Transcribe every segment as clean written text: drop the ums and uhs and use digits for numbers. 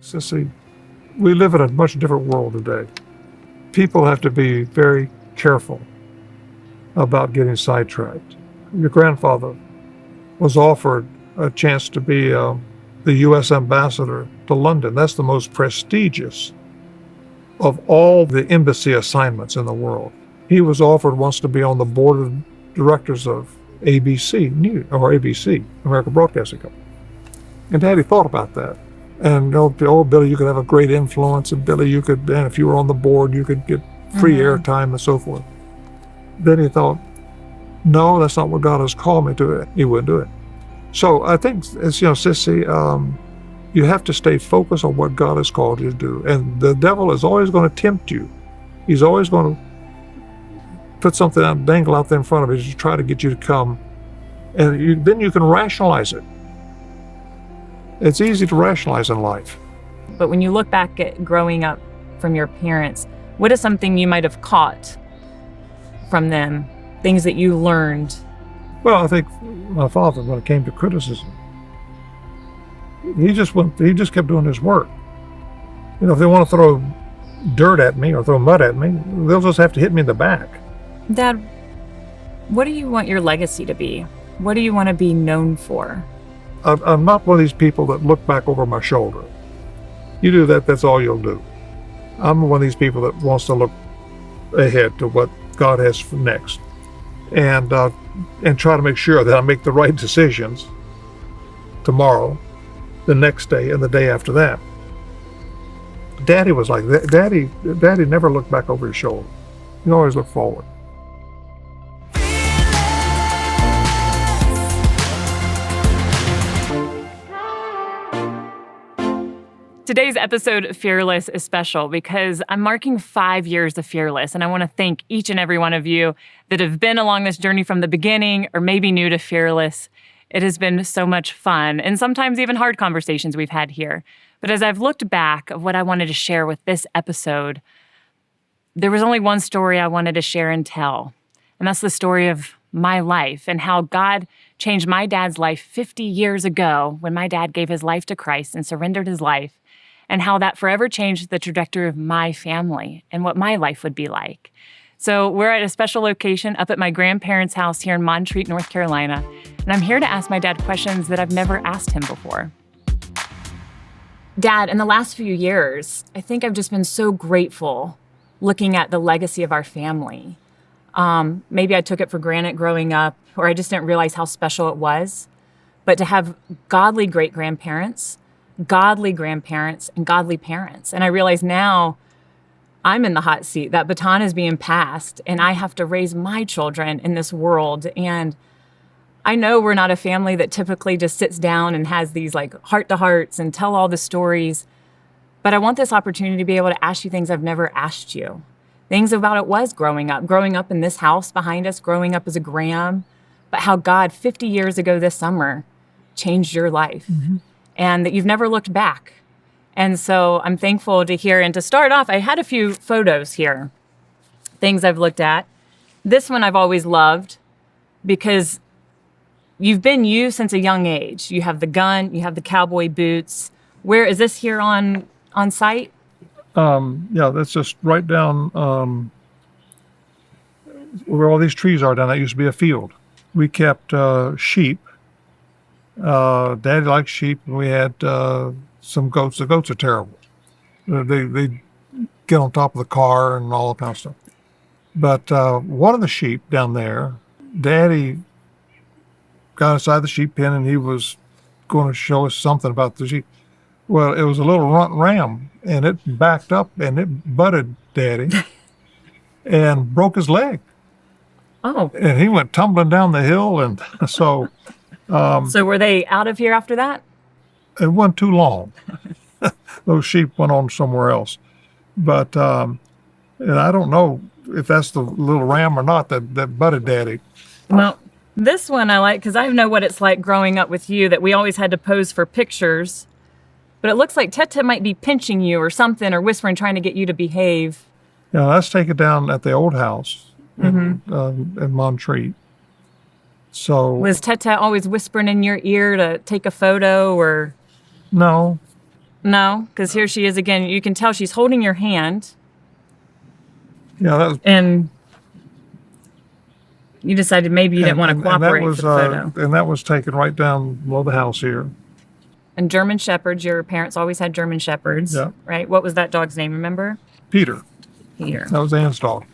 Cissie, we live in a much different world today. People have to be very careful about getting sidetracked. Your grandfather was offered a chance to be the U.S. ambassador to London. That's the most prestigious of all the embassy assignments in the world. He was offered once to be on the board of directors of ABC News, or ABC, American Broadcasting Company. And Daddy thought about that. And oh, Billy, you could have a great influence, and Billy, you could, and if you were on the board, you could get free airtime and so forth. Then he thought, no, that's not what God has called me to. He wouldn't do it. So I think, as Cissie, you have to stay focused on what God has called you to do. And the devil is always going to tempt you. He's always going to put something out, dangle out there in front of you to try to get you to come. And then you can rationalize it. It's easy to rationalize in life. But when you look back at growing up from your parents, what is something you might have caught from them? Things that you learned? Well, I think my father, when it came to criticism, he just kept doing his work. If they want to throw dirt at me or throw mud at me, they'll just have to hit me in the back. Dad, what do you want your legacy to be? What do you want to be known for? I'm not one of these people that look back over my shoulder. You do that, that's all you'll do. I'm one of these people that wants to look ahead to what God has for next, and try to make sure that I make the right decisions tomorrow, the next day, and the day after that. Daddy was like that. Daddy never looked back over his shoulder. He always looked forward. Today's episode of Fearless is special because I'm marking 5 years of Fearless, and I want to thank each and every one of you that have been along this journey from the beginning or maybe new to Fearless. It has been so much fun and sometimes even hard conversations we've had here. But as I've looked back of what I wanted to share with this episode, there was only one story I wanted to share and tell, and that's the story of my life and how God changed my dad's life 50 years ago when my dad gave his life to Christ and surrendered his life, and how that forever changed the trajectory of my family and what my life would be like. So we're at a special location up at my grandparents' house here in Montreat, North Carolina, and I'm here to ask my dad questions that I've never asked him before. Dad, in the last few years, I think I've just been so grateful looking at the legacy of our family. Maybe I took it for granted growing up, or I just didn't realize how special it was. But to have godly great-grandparents, godly grandparents, and godly parents. And I realize now I'm in the hot seat. That baton is being passed, and I have to raise my children in this world. And I know we're not a family that typically just sits down and has these like heart-to-hearts and tell all the stories. But I want this opportunity to be able to ask you things I've never asked you. Things about it was growing up in this house behind us, growing up as a Graham, but how God 50 years ago this summer changed your life. And that you've never looked back. And so I'm thankful to hear. And to start off, I had a few photos here, things I've looked at. This one I've always loved because you've been you since a young age. You have the gun, you have the cowboy boots. Where is this here on site? Yeah, that's just right down where all these trees are down. That used to be a field. We kept sheep. Daddy liked sheep, and we had some goats. The goats are terrible. They get on top of the car and all that kind of stuff. But one of the sheep down there, Daddy got inside the sheep pen, and he was going to show us something about the sheep. Well, it was a little runt ram, and it backed up, and it butted Daddy and broke his leg. Oh. And he went tumbling down the hill, and so... So were they out of here after that? It wasn't too long. Those sheep went on somewhere else. But and I don't know if that's the little ram or not that butted Daddy. Well, this one I like because I know what it's like growing up with you, that we always had to pose for pictures. But it looks like Teta might be pinching you or something, or whispering, trying to get you to behave. Yeah, let's take it down at the old house in Montreat. So was Teta always whispering in your ear to take a photo, or? No, No, because here she is again. You can tell she's holding your hand, Yeah, that was, and you decided maybe you didn't want to and cooperate for the photo. and that was taken right down below the house here. And German Shepherds, your parents always had German Shepherds, Yeah. right? What was that dog's name, remember? Peter, Peter. that was Ann's dog.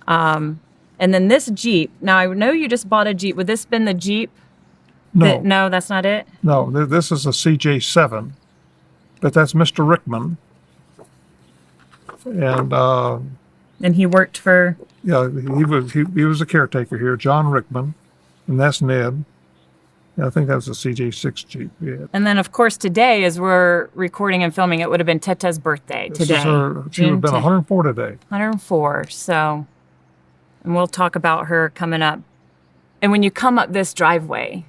And then this Jeep. Now, I know you just bought a Jeep. Would this been the Jeep? No, No, that's not it? no, this is a CJ7, but that's Mr. Rickman. And And he worked for... yeah, he was a caretaker here, John Rickman, and that's Ned. Yeah, I think that was a CJ6 Jeep. Yeah. And then, of course, today, as we're recording and filming, it would have been Tete's birthday This today. is her, she would June have been 10th. 104 today. 104. So, and we'll talk about her coming up. And when you come up this driveway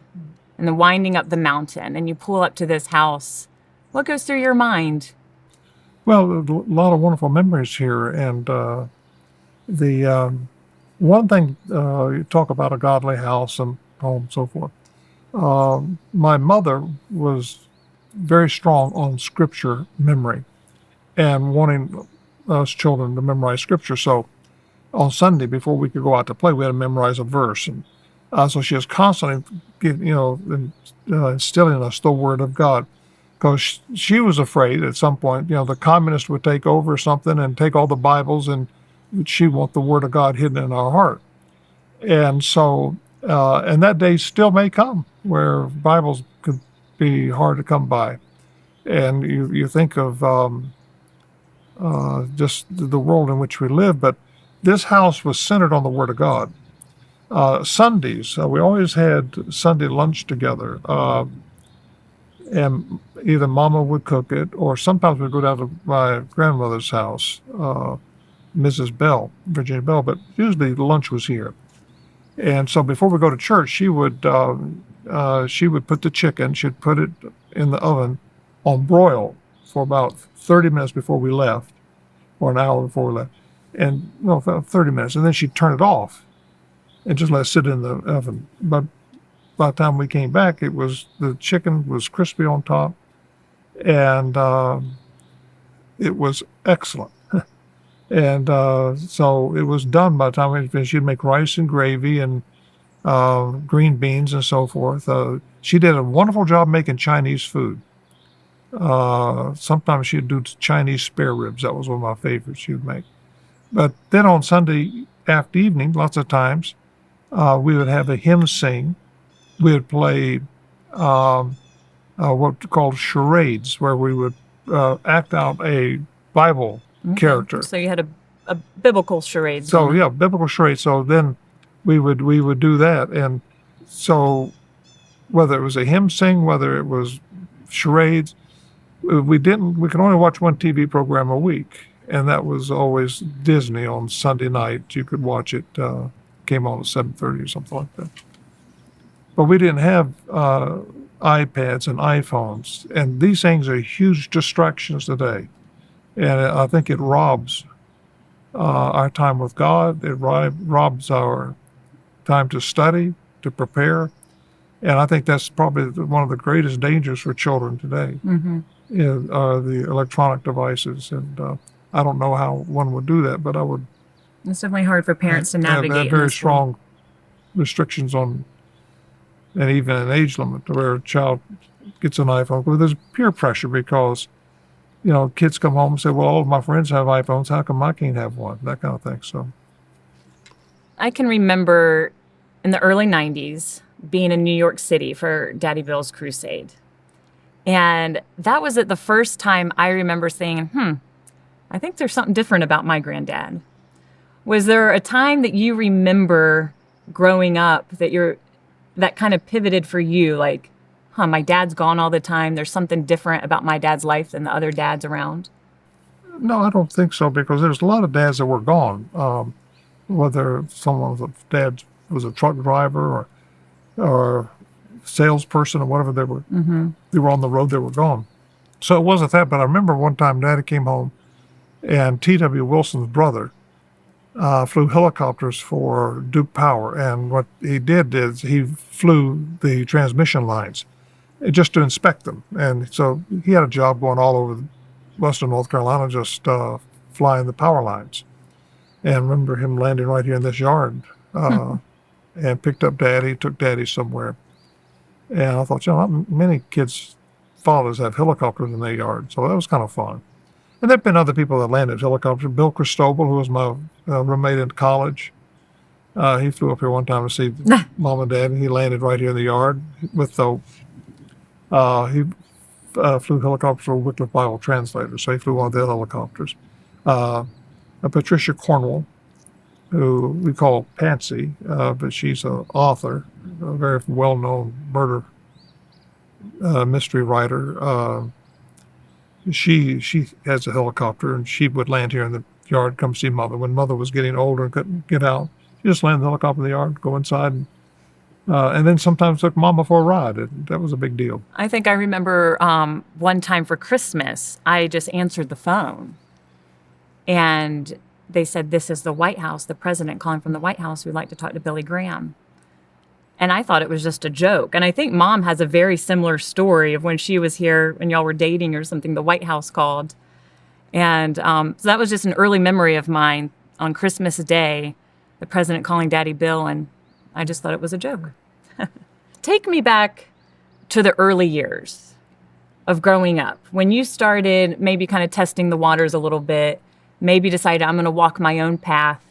and then winding up the mountain and you pull up to this house, what goes through your mind? Well, a lot of wonderful memories here, and the one thing you talk about a godly house and home, and so forth. My mother was very strong on scripture memory and wanting us children to memorize scripture. So on Sunday, before we could go out to play, we had to memorize a verse, and so she was constantly, instilling in us the Word of God. Because she was afraid at some point, the communists would take over or something and take all the Bibles, and she'd want the Word of God hidden in our heart. And so, and that day still may come where Bibles could be hard to come by. And you think of just the world in which we live, but this house was centered on the Word of God. Sundays, we always had Sunday lunch together. And either Mama would cook it, or sometimes we'd go down to my grandmother's house, Mrs. Bell, Virginia Bell, but usually lunch was here. And so before we go to church, she would put the chicken, she'd put it in the oven on broil for about 30 minutes before we left, or an hour before we left, and 30 minutes, and then she'd turn it off and just let it sit in the oven. But by the time we came back, the chicken was crispy on top, and it was excellent. And so it was done by the time we finished. She'd make rice and gravy and green beans and so forth. She did a wonderful job making Chinese food. Sometimes she'd do Chinese spare ribs. That was one of my favorites she would make. But then on Sunday after evening, lots of times, we would have a hymn sing. We would play what we called charades, where we would act out a Bible character. So you had a biblical charade. So yeah, biblical charades. So then we would do that, and so whether it was a hymn sing, whether it was charades, we could only watch one TV program a week, and that was always Disney on Sunday night. You could watch it. Came on at 7:30 or something like that. But we didn't have iPads and iPhones, and these things are huge distractions today. And I think it robs our time with God. It robs our time to study, to prepare. And I think that's probably one of the greatest dangers for children today, are the electronic devices. And I don't know how one would do that, but I would. It's definitely hard for parents to navigate. Have very strong restrictions on, and even an age limit to where a child gets an iPhone. But there's peer pressure because, kids come home and say, well, all of my friends have iPhones. How come I can't have one? That kind of thing. So I can remember in the early 90s being in New York City for Daddy Bill's crusade. And that was the first time I remember saying, I think there's something different about my granddad. Was there a time that you remember growing up that kind of pivoted for you, like, my dad's gone all the time. There's something different about my dad's life than the other dads around? No, I don't think so, because there's a lot of dads that were gone. Whether dad was a truck driver or salesperson or whatever they were, they were on the road, they were gone. So it wasn't that, but I remember one time Daddy came home and T.W. Wilson's brother flew helicopters for Duke Power. And what he did is he flew the transmission lines. just to inspect them. And so he had a job going all over western North Carolina, just flying the power lines. And I remember him landing right here in this yard and picked up Daddy, took Daddy somewhere. And I thought, not many kids' fathers have helicopters in their yard. So that was kind of fun. And there have been other people that landed helicopters. Bill Cristobal, who was my roommate in college, he flew up here one time to see Mom and Dad, and he landed right here in the yard with the, he flew helicopters for Wycliffe Bible Translator, so he flew one of their helicopters. Patricia Cornwell, who we call Patsy, but she's an author, a very well-known murder mystery writer. She has a helicopter, and she would land here in the yard, come see Mother. When Mother was getting older and couldn't get out, she just landed the helicopter in the yard, go inside, and then sometimes took Mama for a ride. That was a big deal. I think I remember one time for Christmas, I just answered the phone. And they said, "This is the White House, the president calling from the White House. We'd like to talk to Billy Graham." And I thought it was just a joke. And I think Mom has a very similar story of when she was here and y'all were dating or something, the White House called. And so that was just an early memory of mine on Christmas Day, the president calling Daddy Bill. And I just thought it was a joke. Take me back to the early years of growing up, when you started maybe kind of testing the waters a little bit, maybe decided I'm going to walk my own path,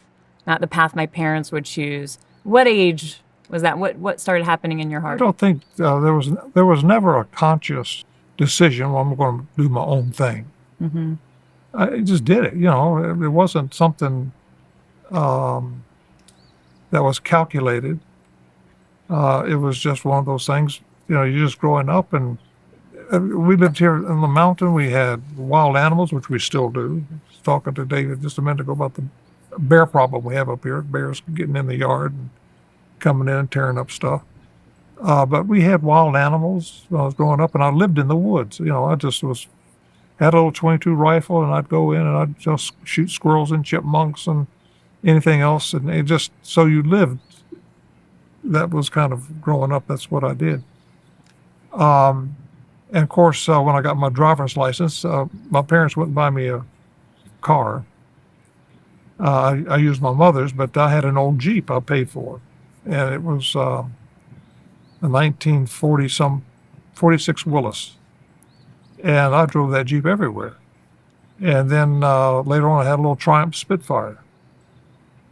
not the path my parents would choose. What age was that? What started happening in your I heart? don't think there was never a conscious decision, well, I'm going to do my own thing. Mm-hmm. I just did it. It wasn't something that was calculated. It was just one of those things. You're just growing up, and we lived here in the mountain. We had wild animals, which we still do. I was talking to David just a minute ago about the bear problem we have up here. Bears getting in the yard and coming in and tearing up stuff. But we had wild animals when I was growing up, and I lived in the woods. I just had a little .22 rifle, and I'd go in and I'd just shoot squirrels and chipmunks and anything else. And it just, so you lived. That was kind of growing up. That's what I did. And of course, when I got my driver's license, my parents wouldn't buy me a car. I used my mother's, but I had an old Jeep I paid for. And it was a 1946 Willis. And I drove that Jeep everywhere. And then later on, I had a little Triumph Spitfire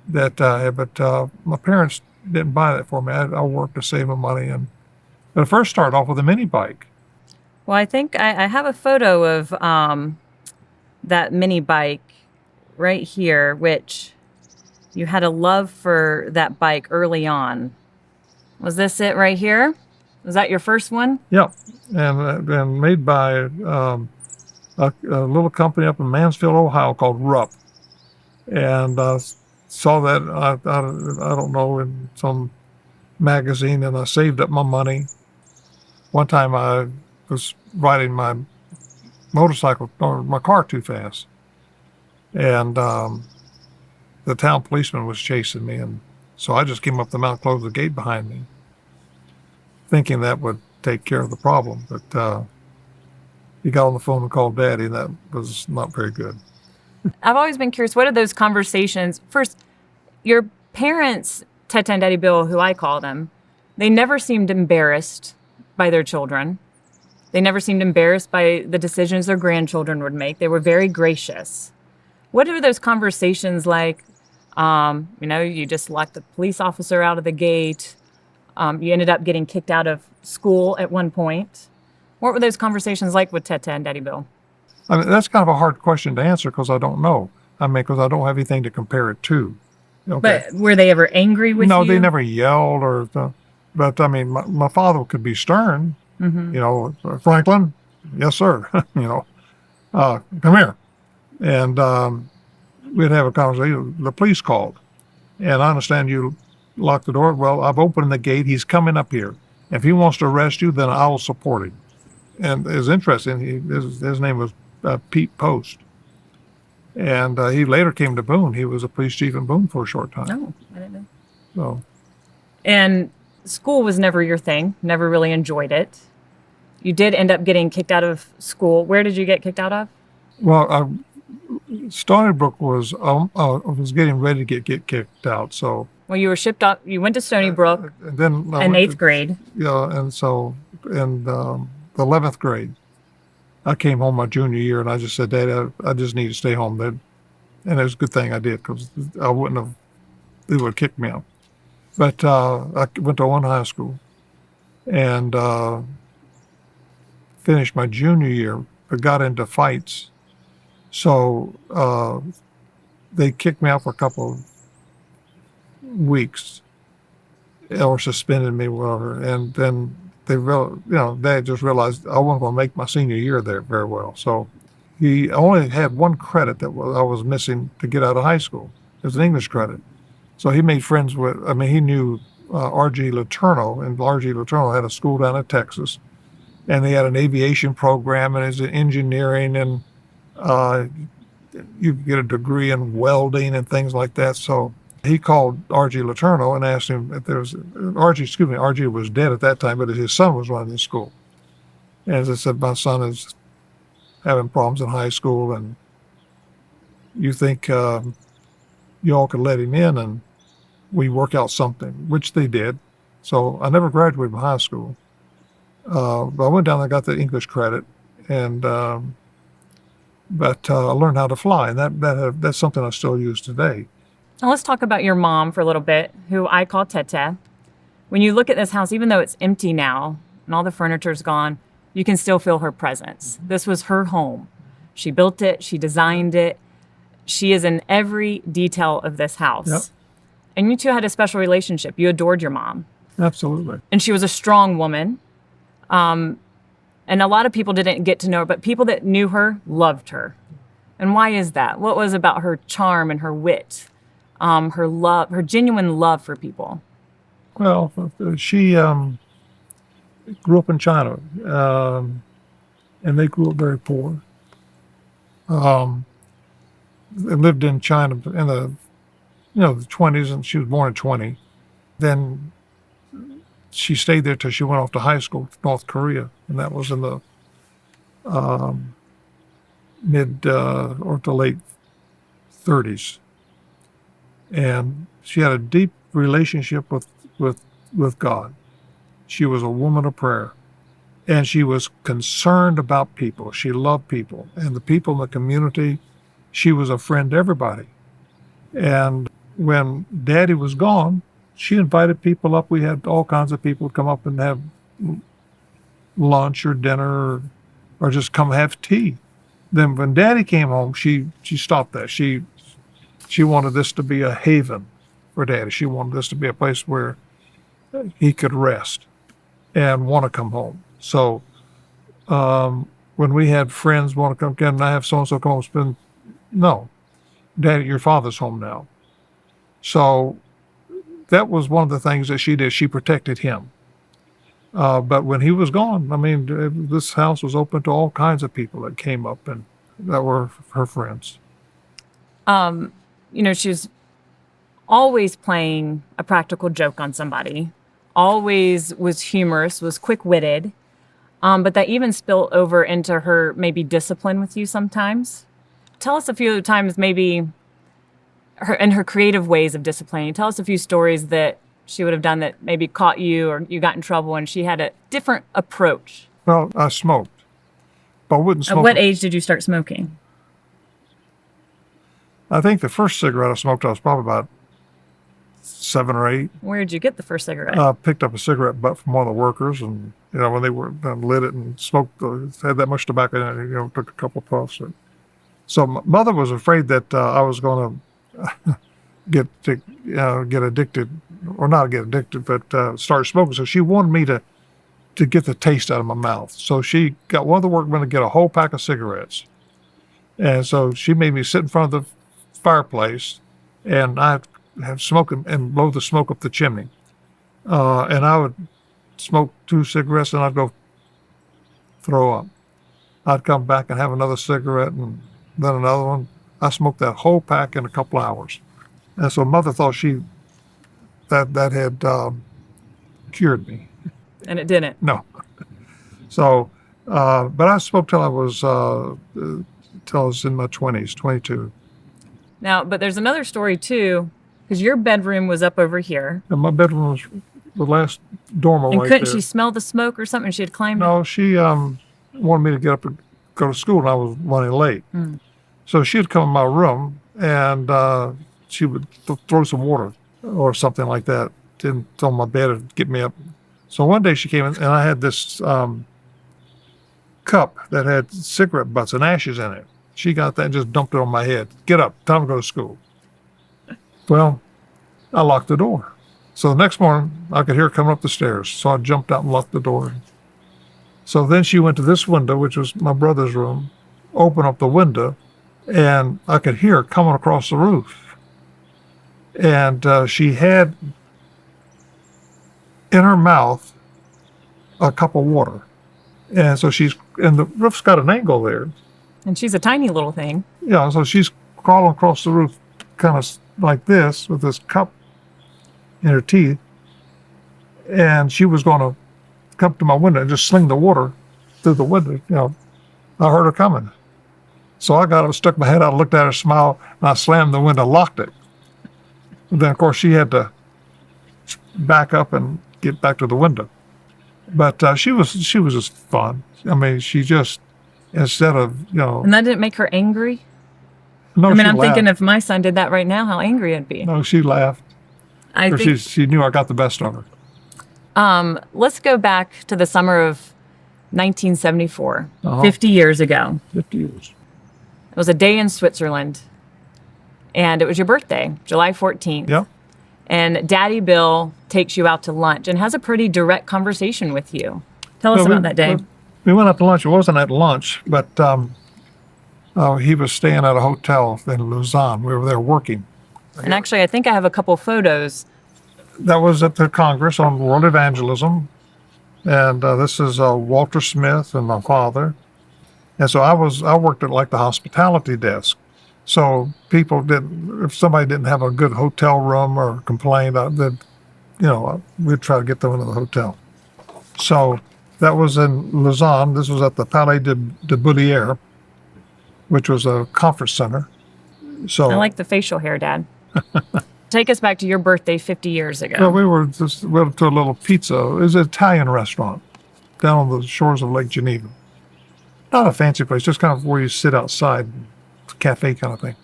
that I had, but my parents didn't buy that for me. I worked to save my money. But I first started off with a mini bike. Well, I think I have a photo of that mini bike right here, which you had a love for that bike early on. Was this it right here? Was that your first one? Yeah, and made by a little company up in Mansfield, Ohio called Rupp. And saw that, I don't know, in some magazine, and I saved up my money. One time I was riding my motorcycle or my car too fast, and the town policeman was chasing me, and so I just came up the mountain, closed the gate behind me, thinking that would take care of the problem. But he got on the phone and called Daddy, and that was not very good. I've always been curious, what are those conversations? First, your parents, Teta and Daddy Bill, who I call them, they never seemed embarrassed by their children. They never seemed embarrassed by the decisions their grandchildren would make. They were very gracious. What are those conversations like? You just locked the police officer out of the gate. You ended up getting kicked out of school at one point. What were those conversations like with Teta and Daddy Bill? I mean, that's kind of a hard question to answer because I don't know. Because I don't have anything to compare it to. Okay. But were they ever angry with you? No, they never yelled but I mean, my father could be stern. Mm-hmm. Franklin, yes, sir. Come here. And we'd have a conversation. The police called. And I understand you locked the door. Well, I've opened the gate. He's coming up here. If he wants to arrest you, then I will support him. And it's interesting. His name was Pete Post. And he later came to Boone. He was a police chief in Boone for a short time. Oh, I didn't know. So. And school was never your thing. Never really enjoyed it. You did end up getting kicked out of school. Where did you get kicked out of? Well, Stony Brook was getting ready to get kicked out. So Well, you were shipped up. You went to Stony Brook and then I in went eighth grade. yeah, and so in the 11th grade, I came home my junior year, and I just said, Dad, I just need to stay home. And it was a good thing I did, because I wouldn't have, they would have kicked me out. But I went to one high school and finished my junior year, but got into fights. So they kicked me out for a couple of weeks, or suspended me, whatever. And then they just realized I wasn't going to make my senior year there very well. So he only had one credit that I was missing to get out of high school. It was an English credit. So he made friends he knew R.G. Letourneau, and R.G. Letourneau had a school down in Texas, and they had an aviation program, and it's engineering, and you could get a degree in welding and things like that. So he called R.G. Letourneau and asked him if there was, R.G. was dead at that time, but his son was running the school. And as I said, my son is having problems in high school, and you think you all could let him in and we work out something, which they did. So I never graduated from high school. But I went down and I got the English credit, and but I learned how to fly, and that's something I still use today. Now let's talk about your mom for a little bit, who I call Tete. When you look at this house, even though it's empty now and all the furniture's gone, you can still feel her presence. This was her home. She built it. She designed it. She is in every detail of this house. Yep. And you two had a special relationship. You adored your mom. Absolutely. And she was a strong woman. And a lot of people didn't get to know her, but people that knew her loved her. And why is that? What was about her charm and her wit, her love, her genuine love for people? Well, she grew up in China, and they grew up very poor. They lived in China in the 20s, and she was born in 20. Then she stayed there till she went off to high school, North Korea, and that was in the mid or to late 30s. And she had a deep relationship with God. She was a woman of prayer, and she was concerned about people. She loved people, and the people in the community. She was a friend to everybody. And when Daddy was gone, she invited people up. We had all kinds of people come up and have lunch or dinner, or just come have tea. Then when Daddy came home, she stopped that. She wanted this to be a haven for Daddy. She wanted this to be a place where he could rest and want to come home. So when we had friends want to come, can I have so-and-so come home spend? No, Daddy, your father's home now. So that was one of the things that she did. She protected him. But when he was gone, I mean, this house was open to all kinds of people that came up and that were her friends. She was always playing a practical joke on somebody, always was humorous, was quick-witted, but that even spilled over into her maybe discipline with you sometimes. Tell us a few times maybe her creative ways of disciplining. Tell us a few stories that she would have done that maybe caught you or you got in trouble and she had a different approach. Well, I smoked, but I wouldn't smoke. At what age did you start smoking? I think the first cigarette I smoked, I was probably about 7 or 8. Where did you get the first cigarette? I picked up a cigarette butt from one of the workers, and when they were lit it and smoked, had that much tobacco in it, took a couple of puffs. So my mother was afraid that I was going to get addicted, or not get addicted, but start smoking. So she wanted me to get the taste out of my mouth. So she got one of the workmen to get a whole pack of cigarettes, and so she made me sit in front of the fireplace, and I'd have smoke and blow the smoke up the chimney. And I would smoke 2 cigarettes, and I'd go throw up. I'd come back and have another cigarette, and then another one. I smoked that whole pack in a couple of hours. And so Mother thought that had cured me. And it didn't. No. So, but I smoked till I was in my 20s, 22. Now, but there's another story too, because your bedroom was up over here. And my bedroom was the last dormer And right couldn't there. she smell the smoke or something? She had climbed up. No, she wanted me to get up and go to school, and I was running late. So she'd come in my room, and she would throw some water or something like that on my bed and get me up. So one day she came in, and I had this cup that had cigarette butts and ashes in it. She got that and just dumped it on my head. Get up, time to go to school. Well, I locked the door. So the next morning, I could hear her coming up the stairs. So I jumped out and locked the door. So then she went to this window, which was my brother's room, opened up the window, and I could hear her coming across the roof. And she had in her mouth a cup of water. And so and the roof's got an angle there. And she's a tiny little thing. Yeah, so she's crawling across the roof kind of like this with this cup in her teeth. And she was going to come to my window and just sling the water through the window. I heard her coming. So I got up, stuck my head out, looked at her, smiled, and I slammed the window, locked it. And then, of course, she had to back up and get back to the window. But she was just fun. I mean, she just, instead of, And that didn't make her angry? No, I mean, she I'm laughed. thinking if my son did that right now, how angry I'd be. No, she laughed. I Or think, she knew I got the best of her. let's go back to the summer of 1974, Uh-huh. 50 years ago. 50 years. It was a day in Switzerland, and it was your birthday, July 14th. Yep. And Daddy Bill takes you out to lunch and has a pretty direct conversation with you. Tell us Well, about that day. We went out to lunch. It wasn't at lunch, but he was staying at a hotel in Lausanne. We were there working. And actually, I think I have a couple photos. That was at the Congress on World Evangelism. And this is Walter Smith and my father. And so I worked at like the hospitality desk. So if somebody didn't have a good hotel room or complained, we'd try to get them into the hotel. So that was in Lausanne. This was at the Palais de Boulière, which was a conference center. So I like the facial hair, Dad. Take us back to your birthday 50 years ago. well, we went to a little pizza. It was an Italian restaurant down on the shores of Lake Geneva. Not a fancy place, just kind of where you sit outside, cafe kind of thing.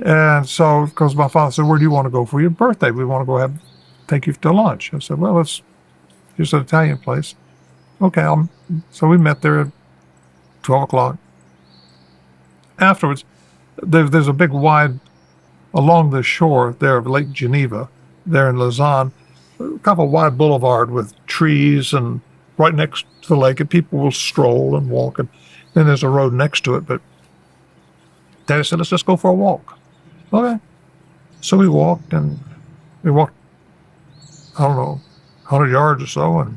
And so, because my father said, "Where do you want to go for your birthday? We want to go take you to lunch." I said, "Well, here's an Italian place." Okay, so we met there at 12 o'clock. Afterwards, there's a big wide, along the shore there of Lake Geneva, there in Lausanne, kind of a wide boulevard with trees and right next to the lake, and people will stroll and walk, and then there's a road next to it. But Daddy said, "Let's just go for a walk." Okay. So we walked, I don't know, 100 yards or so, and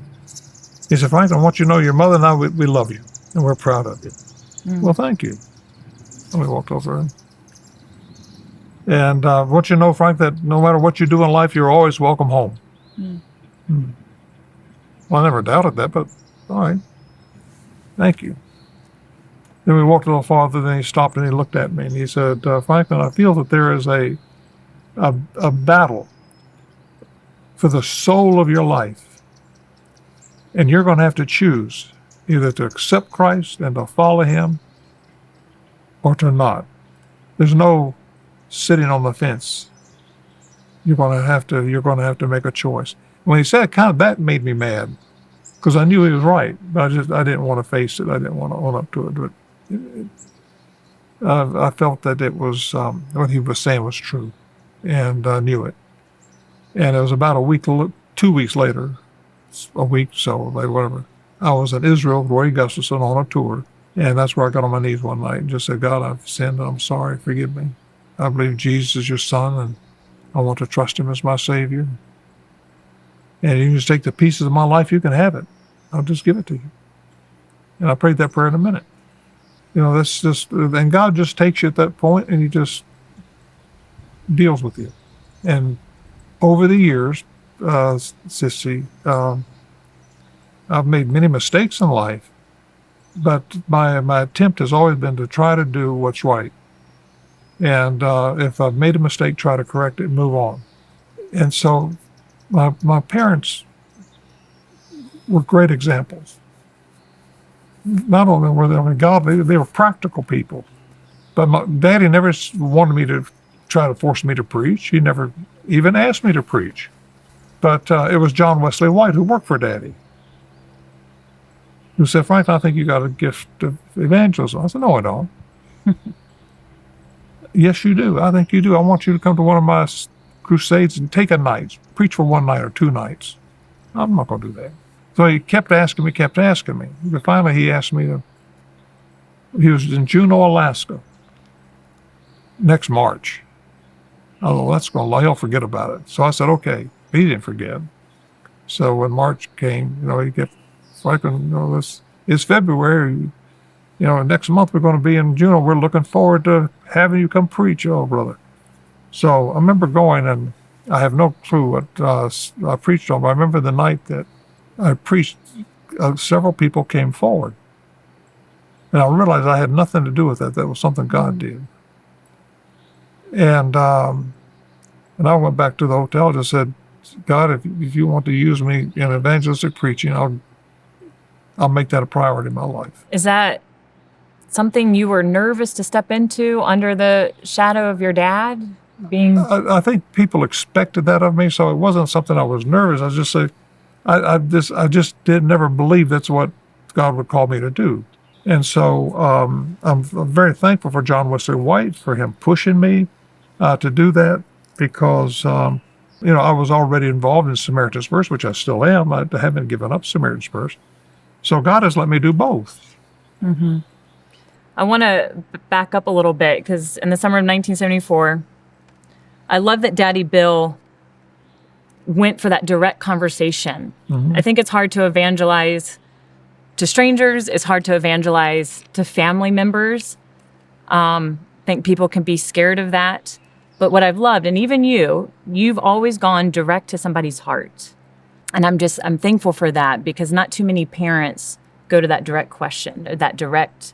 he said, "Frank, I want you to know your mother and I, we love you, and we're proud of you." Well, thank you. And we walked over, and I want you to know, Frank, that no matter what you do in life, you're always welcome home. Well, I never doubted that, but all right. Thank you. Then we walked a little farther, then he stopped and he looked at me and he said, "Franklin, I feel that there is a battle for the soul of your life. And you're going to have to choose either to accept Christ and to follow him or to not. There's no sitting on the fence. You're going to have to make a choice." When he said kind of that made me mad because I knew he was right, but I didn't want to face it. I didn't want to own up to it. But I felt that it was what he was saying was true, and I knew it. And it was about 2 weeks later, a week so, whatever. I was in Israel with Roy Gustafson on a tour, and that's where I got on my knees one night and just said, "God, I've sinned. I'm sorry. Forgive me. I believe Jesus is your son, and I want to trust him as my Savior. And you can just take the pieces of my life, you can have it. I'll just give it to you." And I prayed that prayer in a minute. That's just, and God just takes you at that point and he just deals with you. And over the years, Cissie, I I've made many mistakes in life, but my attempt has always been to try to do what's right. And if I've made a mistake, try to correct it and move on. And so my parents were great examples. Not only were they godly, they were practical people. But my daddy never wanted me to try to force me to preach. He never even asked me to preach. But it was John Wesley White, who worked for Daddy, who said, "Frank, I think you got a gift of evangelism." I said, "No, I don't." "Yes, you do. I think you do. I want you to come to one of my crusades and take a night, preach for one night or two nights." I'm not going to do that. So he kept asking me. But finally, he asked me he was in Juneau, Alaska, next March. I thought, that's going to, he'll forget about it. So I said, okay. He didn't forget. So when March came, he kept, this is February. Next month we're going to be in Juneau. We're looking forward to having you come preach. Oh, brother. So I remember going, and I have no clue what I preached on, but I remember the night that I preached, several people came forward. And I realized I had nothing to do with that. That was something God did. And I went back to the hotel and just said, "God, if you want to use me in evangelistic preaching, I'll make that a priority in my life." Is that something you were nervous to step into under the shadow of your dad? I think people expected that of me, so it wasn't something I was nervous. I just say, I just did never believe that's what God would call me to do. And so I'm very thankful for John Wesley White, for him pushing me to do that, because I was already involved in Samaritan's Purse, which I still am. I haven't given up Samaritan's Purse. So God has let me do both. Mm-hmm. I want to back up a little bit, because in the summer of 1974, I love that Daddy Bill went for that direct conversation. Mm-hmm. I think it's hard to evangelize to strangers. It's hard to evangelize to family members. I think people can be scared of that. But what I've loved, and even you've always gone direct to somebody's heart. And I'm thankful for that, because not too many parents go to that direct question, that direct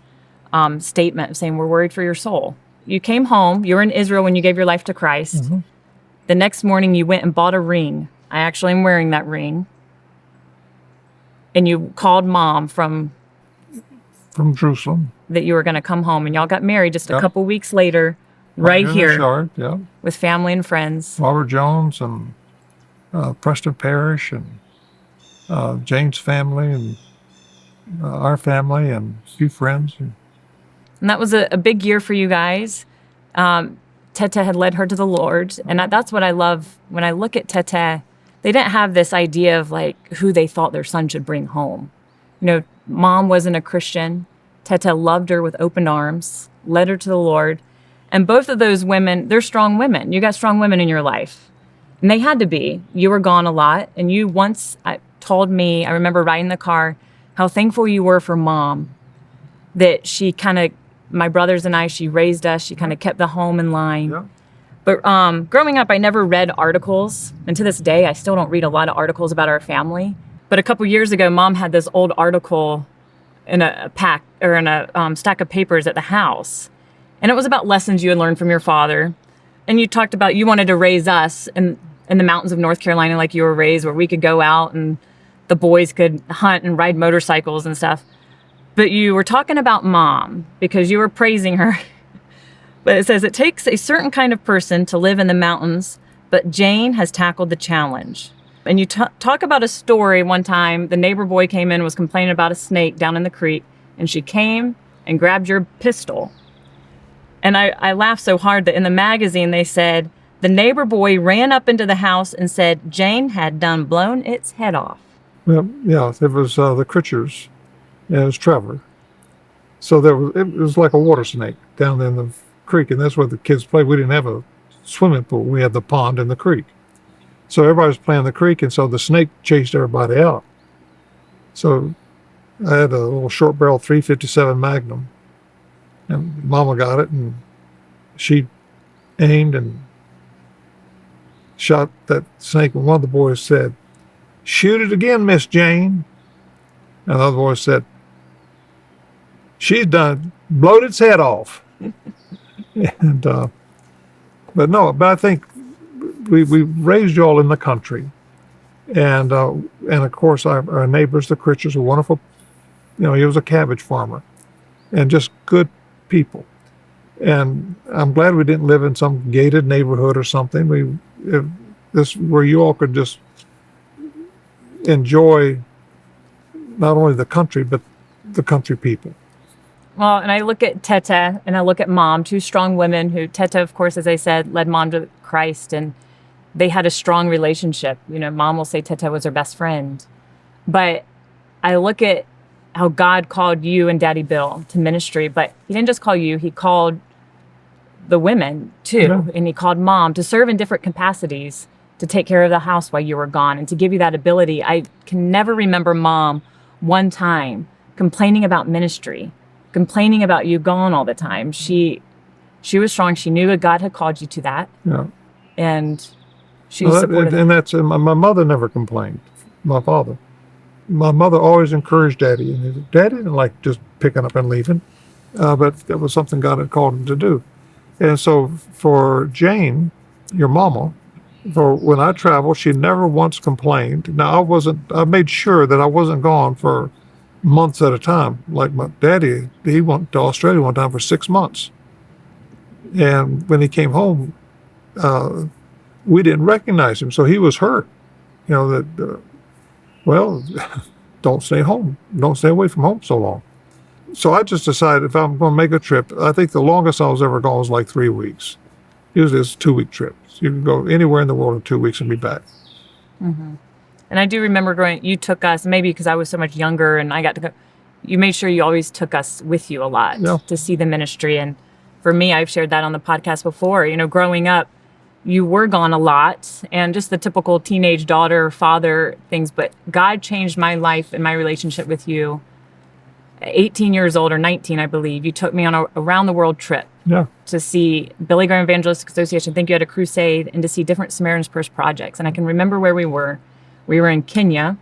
statement of saying, "We're worried for your soul." You came home, you were in Israel when you gave your life to Christ. Mm-hmm. The next morning you went and bought a ring. I actually am wearing that ring. And you called Mom from Jerusalem that you were going to come home, and y'all got married just a couple weeks later, right here, with family and friends. Robert Jones and Preston Parrish and Jane's family and our family and a few friends. And that was a big year for you guys. Tete had led her to the Lord. And that's what I love. When I look at Tete, they didn't have this idea of like who they thought their son should bring home. Mom wasn't a Christian. Tete loved her with open arms, led her to the Lord. And both of those women, they're strong women. You got strong women in your life. And they had to be. You were gone a lot. And you once told me, I remember riding in the car, how thankful you were for Mom, that she kind of, my brothers and I, she raised us. She kind of kept the home in line. Yeah. But growing up, I never read articles. And to this day, I still don't read a lot of articles about our family. But a couple years ago, Mom had this old article in a pack or in a stack of papers at the house. And it was about lessons you had learned from your father. And you talked about you wanted to raise us in the mountains of North Carolina like you were raised, where we could go out and the boys could hunt and ride motorcycles and stuff. But you were talking about Mom because you were praising her. But it says, it takes a certain kind of person to live in the mountains, but Jane has tackled the challenge. And you talk about a story one time, the neighbor boy came in and was complaining about a snake down in the creek, and she came and grabbed your pistol. And I laughed so hard that in the magazine they said, the neighbor boy ran up into the house and said Jane had done blown its head off. Well, yeah, it was the Critchers. Yeah, it was Trevor. So it was like a water snake down in the creek, and that's where the kids played. We didn't have a swimming pool. We had the pond in the creek. So everybody was playing in the creek, and so the snake chased everybody out. So I had a little short barrel 357 Magnum, and Mama got it, and she aimed and shot that snake. And one of the boys said, "Shoot it again, Miss Jane." And the other voice said, she's done blowed its head off. And but I think we raised you all in the country, and of course our neighbors, the Critchers, were wonderful. He was a cabbage farmer, and just good people. And I'm glad we didn't live in some gated neighborhood or something. This where you all could just enjoy not only the country but the country people. Well, and I look at Teta and I look at Mom, two strong women who, Teta, of course, as I said, led Mom to Christ, and they had a strong relationship. Mom will say Teta was her best friend. But I look at how God called you and Daddy Bill to ministry, but he didn't just call you, he called the women too. Yeah. And he called Mom to serve in different capacities, to take care of the house while you were gone, and to give you that ability. I can never remember Mom one time complaining about ministry, complaining about you gone all the time. She was strong. She knew that God had called you to that. Yeah. And she supported and that's my mother never complained. My father. My mother always encouraged Daddy. And Daddy didn't like just picking up and leaving, but that was something God had called him to do. And so for Jane, your mama, for when I traveled, she never once complained. Now I made sure that I wasn't gone for months at a time. Like my daddy, he went to Australia one time for 6 months. And when he came home, we didn't recognize him. So he was hurt, well, don't stay home. Don't stay away from home so long. So I just decided if I'm going to make a trip, I think the longest I was ever gone was like 3 weeks. Usually it's a 2-week trip. You can go anywhere in the world in 2 weeks and be back. Mm-hmm. And I do remember you took us, maybe because I was so much younger and I got to go, you made sure you always took us with you a lot to see the ministry. And for me, I've shared that on the podcast before, growing up, you were gone a lot and just the typical teenage daughter, father things, but God changed my life and my relationship with you. 18 years old or 19, I believe, you took me on a around the world trip to see Billy Graham Evangelistic Association. I think you had a crusade, and to see different Samaritan's Purse projects. And I can remember where we were. We were in Kenya,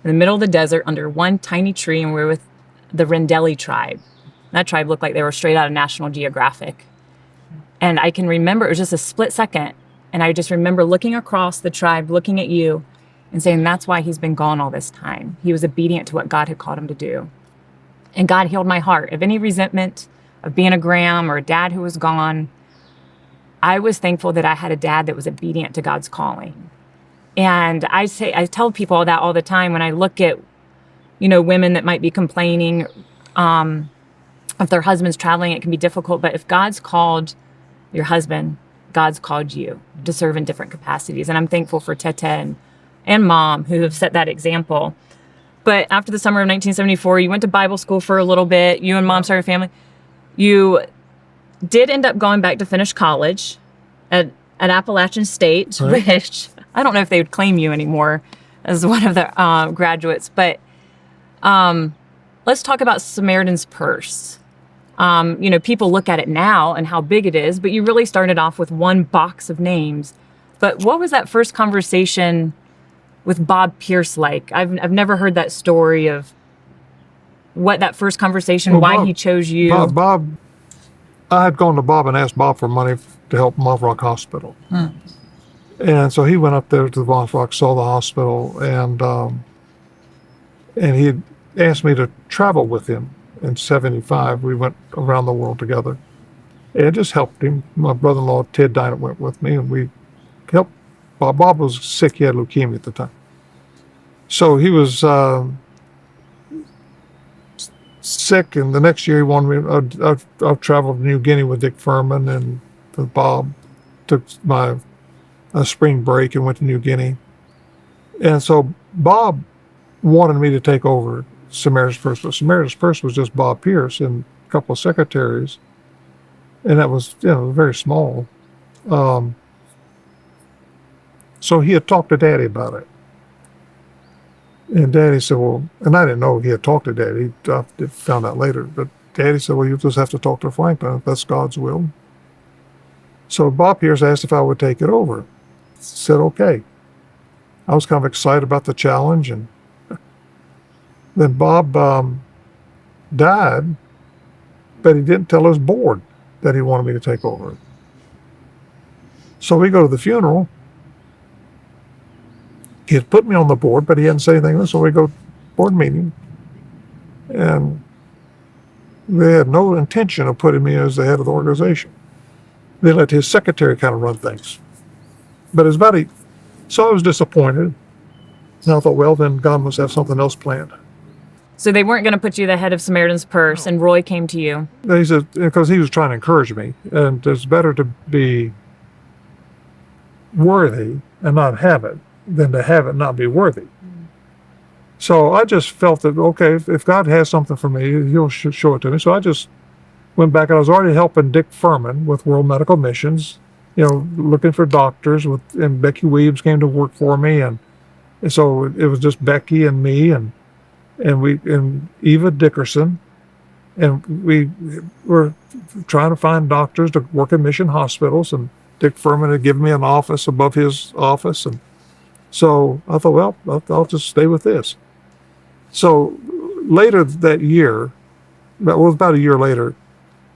in the middle of the desert, under one tiny tree, and we were with the Rendeli tribe. That tribe looked like they were straight out of National Geographic. And I can remember, it was just a split second, and I just remember looking across the tribe, looking at you, and saying, that's why he's been gone all this time. He was obedient to what God had called him to do. And God healed my heart of any resentment of being a Graham or a dad who was gone. I was thankful that I had a dad that was obedient to God's calling. And I tell people that all the time when I look at, women that might be complaining, if their husband's traveling, it can be difficult. But if God's called your husband, God's called you to serve in different capacities. And I'm thankful for Tete and Mom who have set that example. But after the summer of 1974, you went to Bible school for a little bit. You and Mom started a family. You did end up going back to finish college at Appalachian State, right, which I don't know if they would claim you anymore as one of the graduates. But let's talk about Samaritan's Purse. People look at it now and how big it is, but you really started off with one box of names. But what was that first conversation with Bob Pierce like? I've never heard that story of what that first conversation, why he chose you. Bob, I had gone to Bob and asked Bob for money to help Mount Rock Hospital. And so he went up there to the Mount Rock, saw the hospital, and he had asked me to travel with him. In 75, we went around the world together and just helped him. My brother-in-law, Ted Dynett, went with me, and we helped. Bob was sick. He had leukemia at the time. So he was sick, and the next year he wanted me. I've traveled to New Guinea with Dick Furman, and with Bob took my spring break and went to New Guinea. And so Bob wanted me to take over Samaritan's Purse. But Samaritan's Purse was just Bob Pierce and a couple of secretaries, and that was very small. So he had talked to Daddy about it. And Daddy said, well, and I didn't know he had talked to Daddy. I found out later. But Daddy said, well, you just have to talk to Franklin if that's God's will. So Bob Pierce asked if I would take it over. I said, okay. I was kind of excited about the challenge. Then Bob died, but he didn't tell his board that he wanted me to take over. So we go to the funeral. He had put me on the board, but he hadn't said anything. So we go to board meeting, and they had no intention of putting me as the head of the organization. They let his secretary kind of run things. But it's about so I was disappointed. And I thought, well, then God must have something else planned. So they weren't going to put you the head of Samaritan's Purse, and Roy came to you. He said, because he was trying to encourage me, and it's better to be worthy and not have it than to have it not be worthy. So I just felt that, okay, if God has something for me, he'll show it to me. So I just went back, and I was already helping Dick Furman with World Medical Missions, looking for doctors, and Becky Williams came to work for me, and so it was just Becky and me and Eva Dickerson, and we were trying to find doctors to work in mission hospitals, and Dick Furman had given me an office above his office, and so I thought, well, I'll just stay with this. So later that year, about a year later,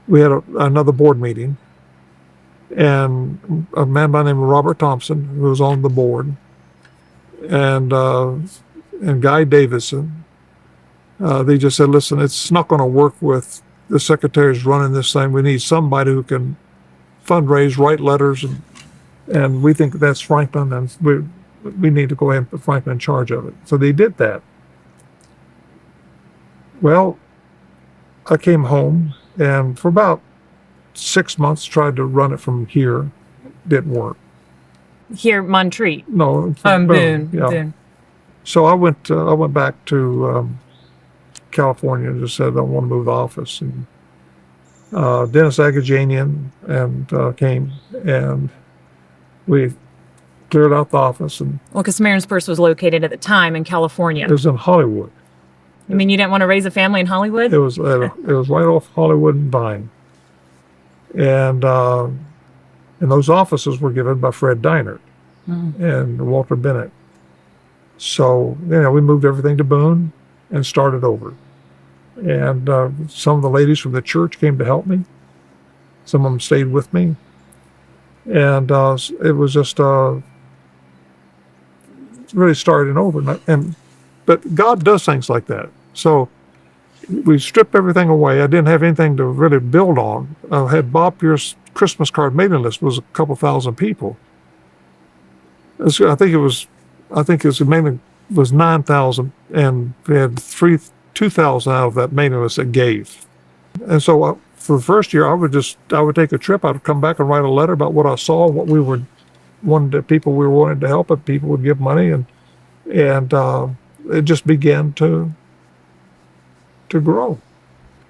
we had another board meeting, and a man by the name of Robert Thompson, who was on the board, and Guy Davidson, they just said, listen, it's not going to work with the secretaries running this thing. We need somebody who can fundraise, write letters, and we think that's Franklin, and we need to go ahead and put Franklin in charge of it. So they did that. Well, I came home, and for about 6 months tried to run it from here. Didn't work. Here, Montreat. No, Boone. Yeah. Boone. So I went back to California and just said I want to move the office. And Dennis Agajanian came, and we cleared out the office. And Well, because Samaritan's Purse was located at the time in California. it was in Hollywood. You mean you didn't want to raise a family in Hollywood? It was right off Hollywood and Vine, and those offices were given by Fred Deinert and Walter Bennett. So we moved everything to Boone and started over. And some of the ladies from the church came to help me. Some of them stayed with me, and it was just really starting over. But God does things like that. So we stripped everything away. I didn't have anything to really build on. I had Bob Pierce's Christmas card mailing list was a couple thousand people. I think it mailing was 9,000, and we had 2,000 out of that mailing list that gave. And so for the first year, I would take a trip. I'd come back and write a letter about what I saw, what we were people we were wanting to help, and people would give money, and it just began to grow.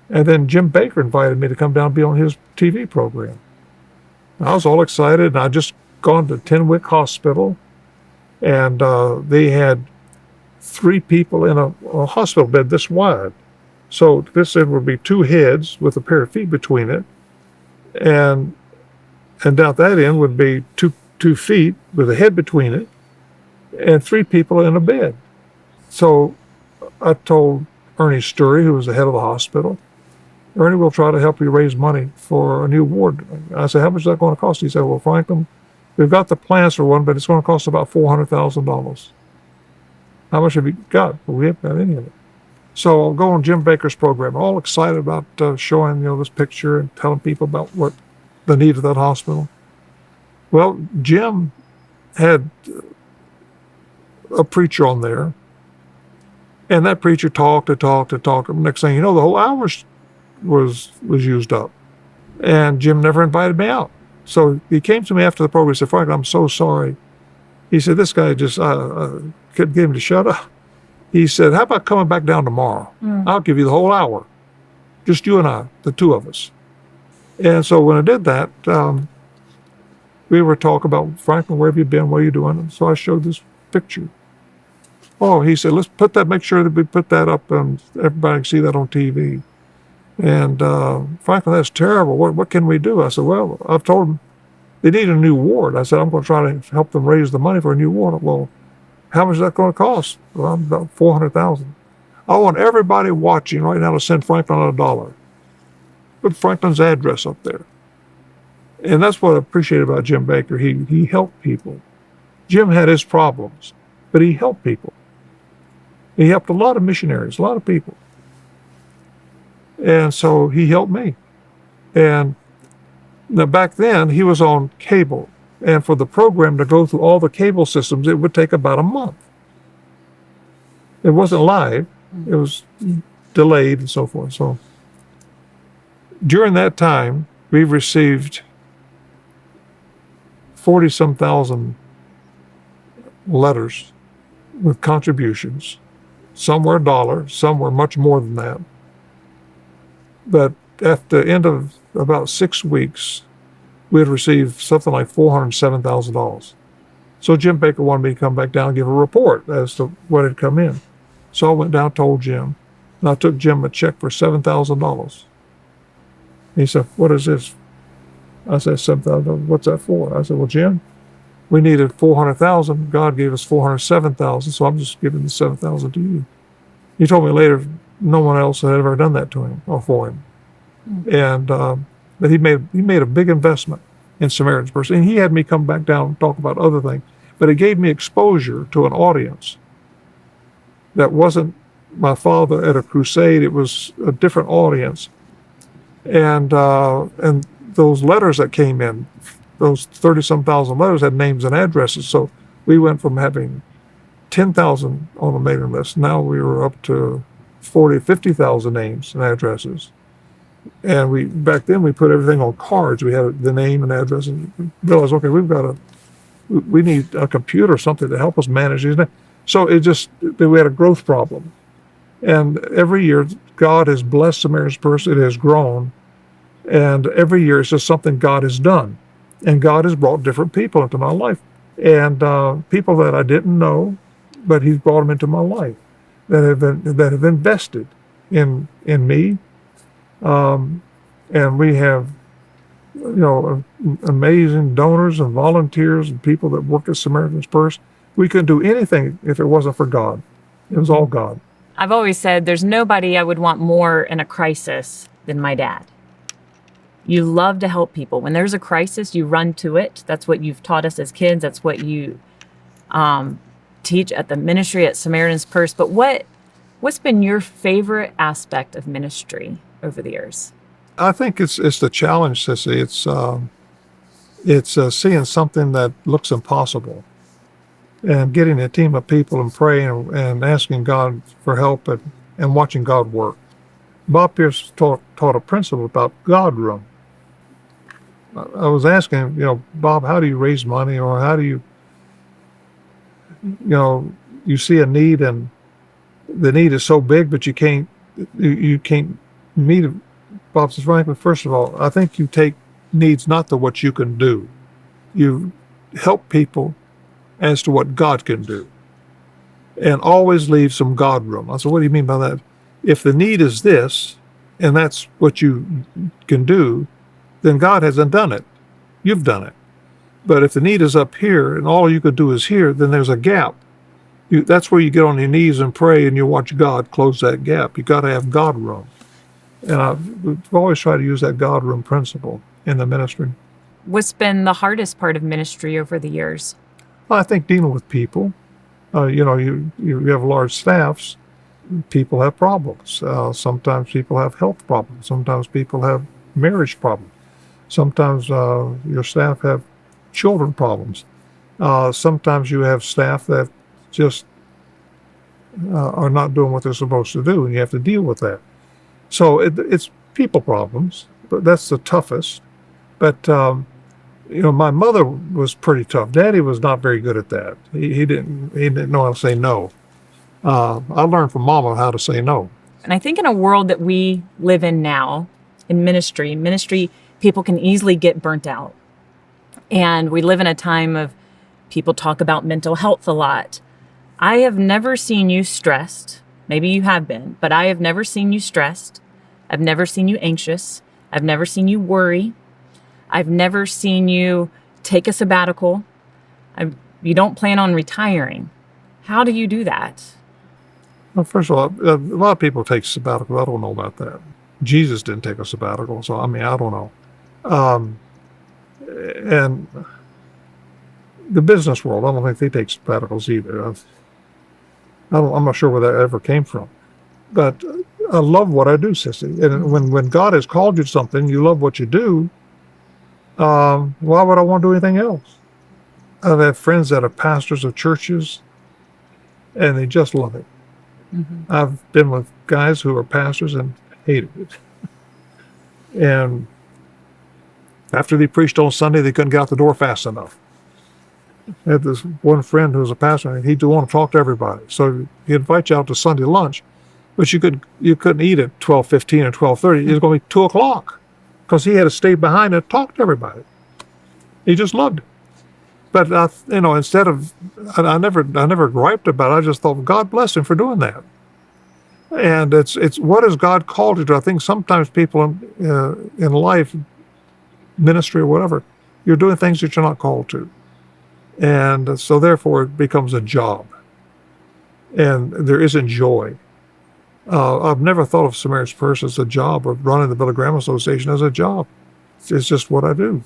And then Jim Baker invited me to come down and be on his TV program. I was all excited, and I'd just gone to Tenwick Hospital, and they had 3 people in a hospital bed this wide. So this end would be 2 heads with a pair of feet between it, and down that end would be two feet with a head between it, and 3 people in a bed. So I told Ernie Sturry, who was the head of the hospital, Ernie, we'll try to help you raise money for a new ward. I said, how much is that going to cost? He said, well, Franklin, we've got the plans for one, but it's going to cost about $400,000. How much have you got? Well, we haven't got any of it. So I'll go on Jim Baker's program, all excited about showing this picture and telling people about what the need of that hospital. Well, Jim had a preacher on there, and that preacher talked. Next thing you know, the whole hour was used up, and Jim never invited me out. So he came to me after the program. He said, Frank, I'm so sorry. He said, this guy just couldn't get him to shut up. He said, how about coming back down tomorrow? I'll give you the whole hour, just you and I, the 2 of us. And so when I did that, we were talking about, Franklin, where have you been? What are you doing? And so I showed this picture. Oh, he said, let's make sure that we put that up and everybody can see that on TV. And Franklin, that's terrible. What can we do? I said, well, I've told them they need a new ward. I said, I'm going to try to help them raise the money for a new ward. Well, how much is that going to cost? Well, about $400,000. I want everybody watching right now to send Franklin $1. Put Franklin's address up there. And that's what I appreciate about Jim Baker. He helped people. Jim had his problems, but he helped people. He helped a lot of missionaries, a lot of people. And so he helped me. And now back then, he was on cable. And for the program to go through all the cable systems, it would take about a month. It wasn't live. It was delayed and so forth. So during that time, we received 40-some thousand letters with contributions. Some were $1, some were much more than that. But at the end of about 6 weeks, we had received something like $407,000. So Jim Baker wanted me to come back down and give a report as to what had come in. So I went down, told Jim, and I took Jim a check for $7,000. He said, "What is this?" I said, $7,000. What's that for? I said, "Well, Jim, we needed 400,000. God gave us 407,000, so I'm just giving the 7,000 to you." He told me later no one else had ever done that to him or for him. And but he made a big investment in Samaritan's Purse. And he had me come back down and talk about other things. But it gave me exposure to an audience that wasn't my father at a crusade. It was a different audience. And those letters that came in, those 30-some thousand letters had names and addresses. So we went from having 10,000 on the mailing list. Now we were up to 40, 50,000 names and addresses. And back then we put everything on cards. We had the name and address, and realized, okay, we need a computer or something to help us manage these. So we had a growth problem. And every year God has blessed Samaritan's Purse. It has grown. And every year it's just something God has done. And God has brought different people into my life. And people that I didn't know, but He's brought them into my life that have invested in me. And we have, amazing donors and volunteers and people that work at Samaritan's Purse. We couldn't do anything if it wasn't for God. It was all God. I've always said there's nobody I would want more in a crisis than my dad. You love to help people. When there's a crisis, you run to it. That's what you've taught us as kids. That's what you teach at the ministry at Samaritan's Purse. But what's been your favorite aspect of ministry over the years? I think it's the challenge, Cissie. It's seeing something that looks impossible and getting a team of people and praying and asking God for help and watching God work. Bob Pierce taught a principle about God room. I was asking him, Bob, how do you raise money, or how do you, you see a need and the need is so big, but you can't meet it. Bob says, Franklin, first of all, I think you take needs not to what you can do. You help people as to what God can do, and always leave some God room. I said, what do you mean by that? If the need is this, and that's what you can do, then God hasn't done it. You've done it. But if the need is up here and all you could do is here, then there's a gap. That's where you get on your knees and pray and you watch God close that gap. You got to have God room. And I've always tried to use that God room principle in the ministry. What's been the hardest part of ministry over the years? Well, I think dealing with people. You have large staffs. People have problems. Sometimes people have health problems. Sometimes people have marriage problems. Sometimes your staff have children problems. Sometimes you have staff that just are not doing what they're supposed to do, and you have to deal with that. So it's people problems, but that's the toughest. But my mother was pretty tough. Daddy was not very good at that. He didn't know how to say no. I learned from Mama how to say no. And I think in a world that we live in now, in ministry, people can easily get burnt out. And we live in a time of people talk about mental health a lot. I have never seen you stressed. Maybe you have been, but I have never seen you stressed. I've never seen you anxious. I've never seen you worry. I've never seen you take a sabbatical. You don't plan on retiring. How do you do that? Well, first of all, a lot of people take sabbatical. I don't know about that. Jesus didn't take a sabbatical, so I mean, I don't know. Um, and the business world, I don't think they take sabbaticals either. I'm not sure where that ever came from. But I love what I do, Sissy. And when God has called you to something, you love what you do, why would I want to do anything else? I've had friends that are pastors of churches, and they just love it. Mm-hmm. I've been with guys who are pastors and hated it. And after they preached on Sunday, they couldn't get out the door fast enough. I had this one friend who was a pastor, and he'd want to talk to everybody. So he'd invite you out to Sunday lunch, but you couldn't eat at 12:15 or 12:30. It was going to be 2 o'clock because he had to stay behind and talk to everybody. He just loved it. But instead of, I never griped about it. I just thought, God bless him for doing that. And it's what has God called you to? I think sometimes people in life, ministry or whatever, you're doing things that you're not called to, and so therefore it becomes a job, and there isn't joy. I've never thought of Samaritan's Purse as a job, or running the Billy Graham Association as a job. It's just what I do.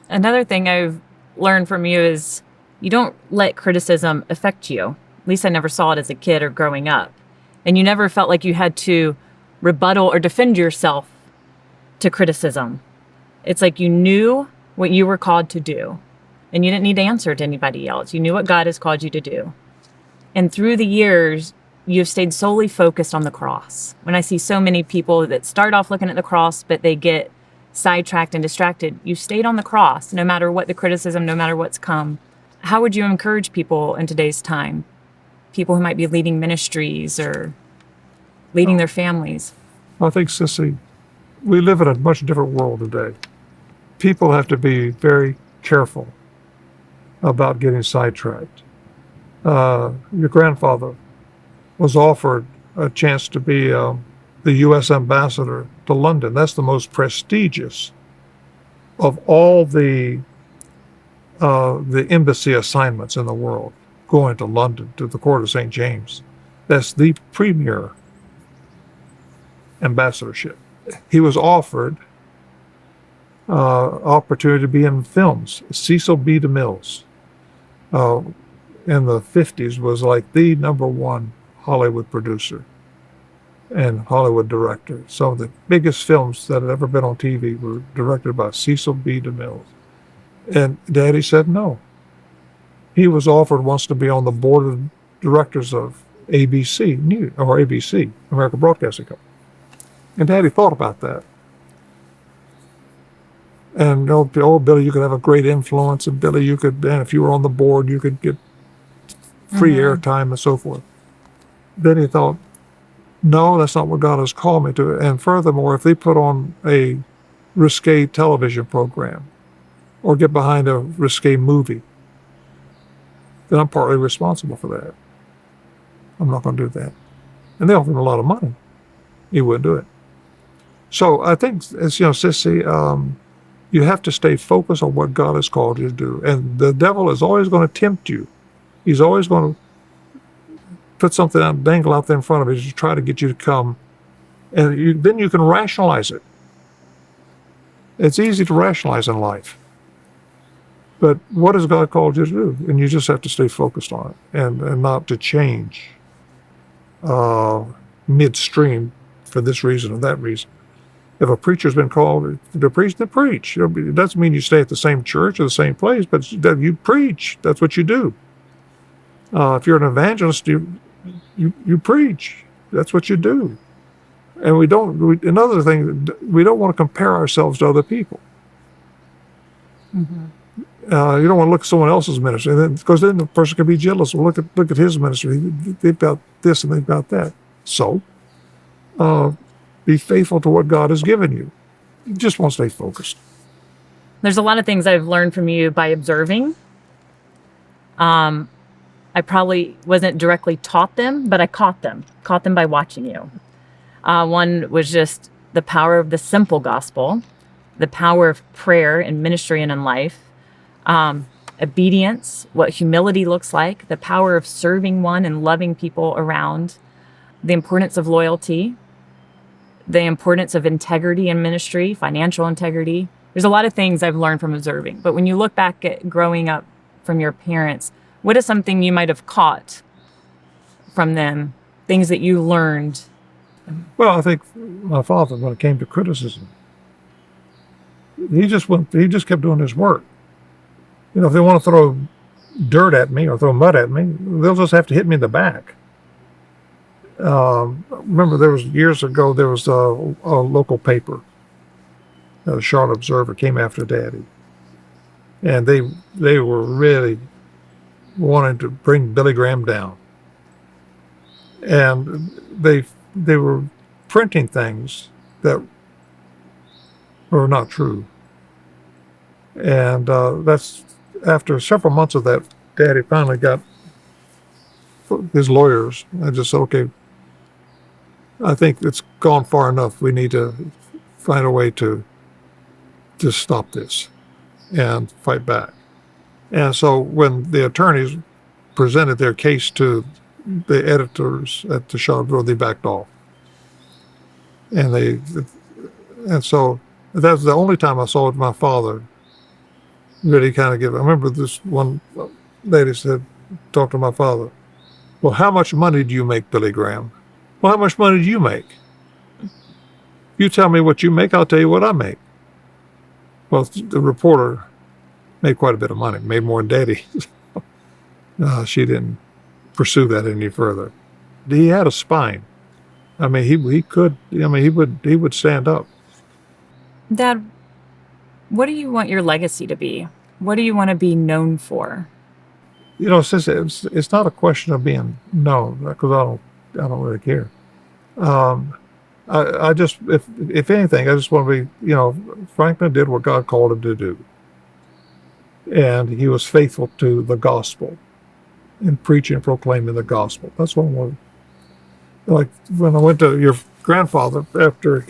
Another thing I've learned from you is you don't let criticism affect you. At least I never saw it as a kid or growing up. And you never felt like you had to rebuttal or defend yourself to criticism. It's like you knew what you were called to do, and you didn't need to answer to anybody else. You knew what God has called you to do. And through the years, you've stayed solely focused on the cross. When I see so many people that start off looking at the cross, but they get sidetracked and distracted, you stayed on the cross, no matter what the criticism, no matter what's come. How would you encourage people in today's time? People who might be leading ministries or leading their families? I think, Sissy, we live in a much different world today. People have to be very careful about getting sidetracked. Your grandfather was offered a chance to be the U.S. ambassador to London. That's the most prestigious of all the embassy assignments in the world, going to London, to the court of St. James. That's the premier ambassadorship. He was offered opportunity to be in films. Cecil B. DeMille's in the 50s was like the #1 Hollywood producer and Hollywood director. Some of the biggest films that had ever been on TV were directed by Cecil B. DeMille. And Daddy said no. He was offered once to be on the board of directors of ABC News, or ABC, American Broadcasting Company. And Daddy thought about that. And oh, Billy, you could have a great influence, and Billy, you could, and if you were on the board, you could get free airtime and so forth. Then he thought, no, that's not what God has called me to. And furthermore, if they put on a risque television program or get behind a risque movie, then I'm partly responsible for that. I'm not going to do that. And they offered him a lot of money. He wouldn't do it. So I think, as you know, Sissy, you have to stay focused on what God has called you to do. And the devil is always going to tempt you. He's always going to put something out, dangle out there in front of you to try to get you to come. And then you can rationalize it. It's easy to rationalize in life. But what has God called you to do? And you just have to stay focused on it and not to change midstream for this reason or that reason. If a preacher's been called to preach, then preach. It doesn't mean you stay at the same church or the same place, but that you preach. That's what you do. If you're an evangelist, you preach. That's what you do. And another thing, we don't want to compare ourselves to other people. Mm-hmm. You don't want to look at someone else's ministry, because then the person can be jealous. Well, look at his ministry. They've got this and they've got that. So, be faithful to what God has given you. You just want to stay focused. There's a lot of things I've learned from you by observing. I probably wasn't directly taught them, but I caught them by watching you. One was just the power of the simple gospel, the power of prayer in ministry and in life. obedience, what humility looks like, the power of serving one and loving people around, the importance of loyalty, the importance of integrity in ministry, financial integrity. There's a lot of things I've learned from observing. But when you look back at growing up from your parents, what is something you might have caught from them, things that you learned? Well, I think my father, when it came to criticism, he just kept doing his work. If they want to throw dirt at me or throw mud at me, they'll just have to hit me in the back. Remember, years ago, there was a local paper, the Charlotte Observer, came after Daddy. And they were really wanting to bring Billy Graham down. And they were printing things that were not true. And that's after several months of that, Daddy finally got his lawyers. I just said, okay, I think it's gone far enough. We need to find a way to stop this and fight back. And so when the attorneys presented their case to the editors at the Charlotte, they backed off. And so that's the only time I saw my father really kind of give. I remember this one lady talked to my father, well, how much money do you make, Billy Graham? Well, how much money do you make? You tell me what you make, I'll tell you what I make. Well, the reporter made quite a bit of money, made more than Daddy. She didn't pursue that any further. He had a spine. I mean, he would stand up. Dad, what do you want your legacy to be? What do you want to be known for? Since it's not a question of being known, because I don't really care. I just, if anything, I just want to be, Franklin did what God called him to do. And he was faithful to the gospel and preaching and proclaiming the gospel. That's what I wanted. Like when I went to your grandfather after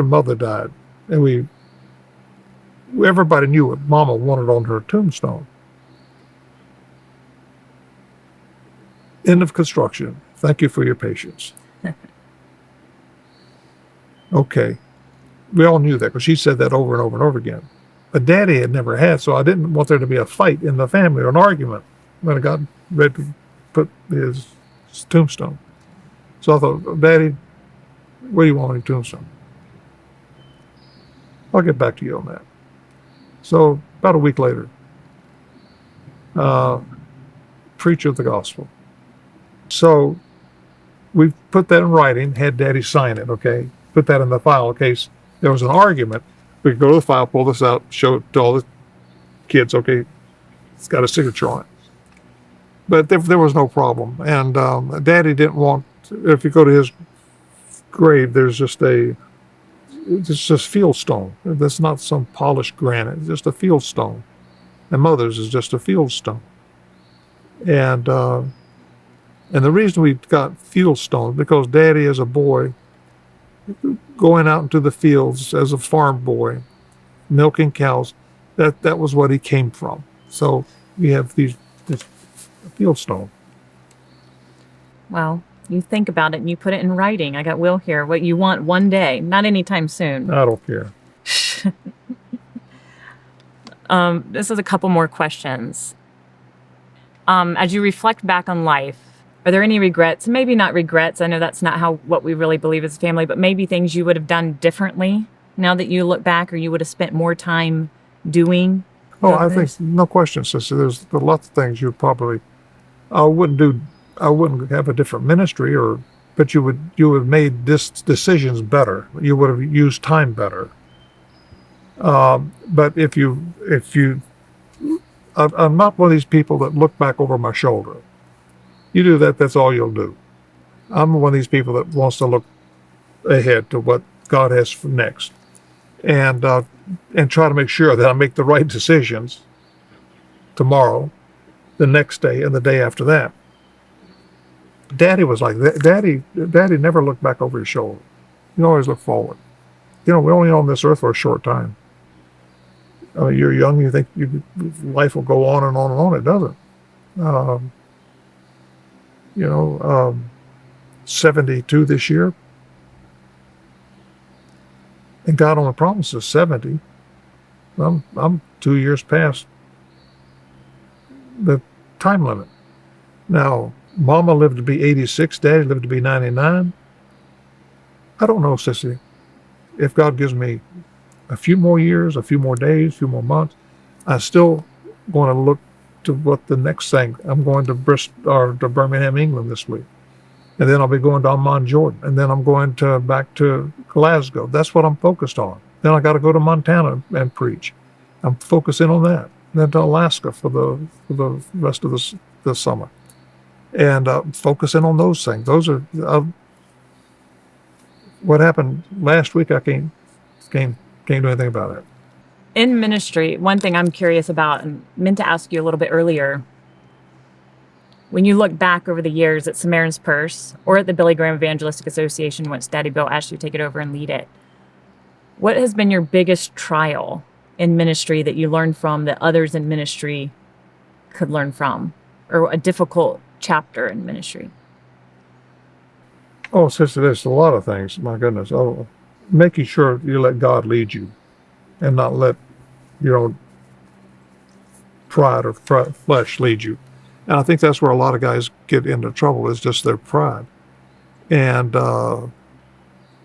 Mother died, and everybody knew what Mama wanted on her tombstone. End of construction. Thank you for your patience. Okay. We all knew that because she said that over and over and over again. But Daddy had never had, so I didn't want there to be a fight in the family or an argument when I got ready to put his tombstone. So I thought, Daddy, what do you want on your tombstone? I'll get back to you on that. So about a week later, preacher of the gospel. So we put that in writing, had Daddy sign it, okay? Put that in the file in case there was an argument. We could go to the file, pull this out, show it to all the kids, okay? It's got a signature on it. But there was no problem. And Daddy didn't want, if you go to his grave, it's just field stone. That's not some polished granite, it's just a field stone. And Mother's is just a field stone. And the reason we got field stone, because Daddy as a boy, going out into the fields as a farm boy, milking cows, that was what he came from. So we have this field stone. Well, you think about it and you put it in writing. I got Will here. What you want one day, not anytime soon. I don't care. This is a couple more questions. As you reflect back on life, are there any regrets? Maybe not regrets. I know that's not what we really believe as a family, but maybe things you would have done differently now that you look back, or you would have spent more time doing? Oh, I think no question, sister. There's a lot of things you probably I wouldn't have a different ministry, but you would have made decisions better. You would have used time better. But if you, I'm not one of these people that look back over my shoulder. You do that, that's all you'll do. I'm one of these people that wants to look ahead to what God has for next, and try to make sure that I make the right decisions tomorrow, the next day, and the day after that. Daddy was like that. Daddy never looked back over his shoulder. He always looked forward. We're only on this earth for a short time. I mean, you're young, you think life will go on and on and on. It doesn't. Um, you know, 72 this year, and God only promises 70. I'm 2 years past the time limit. Now, Mama lived to be 86, Daddy lived to be 99. I don't know, Cissie. If God gives me a few more years, a few more days, a few more months, I still going to look to what the next thing. I'm going to to Birmingham, England this week, and then I'll be going to Amman, Jordan, and then I'm going back to Glasgow. That's what I'm focused on. Then I got to go to Montana and preach. I'm focusing on that. Then to Alaska for the rest of the summer, and focusing on those things. Those are what happened last week. I can't do anything about it. In ministry, one thing I'm curious about and meant to ask you a little bit earlier, when you look back over the years at Samaritan's Purse or at the Billy Graham Evangelistic Association, once Daddy Bill asked you to take it over and lead it, what has been your biggest trial in ministry that you learned from that others in ministry could learn from, or a difficult chapter in ministry? Oh, sister, there's a lot of things. My goodness. Oh, making sure you let God lead you and not let your own pride or flesh lead you. And I think that's where a lot of guys get into trouble, is just their pride. And,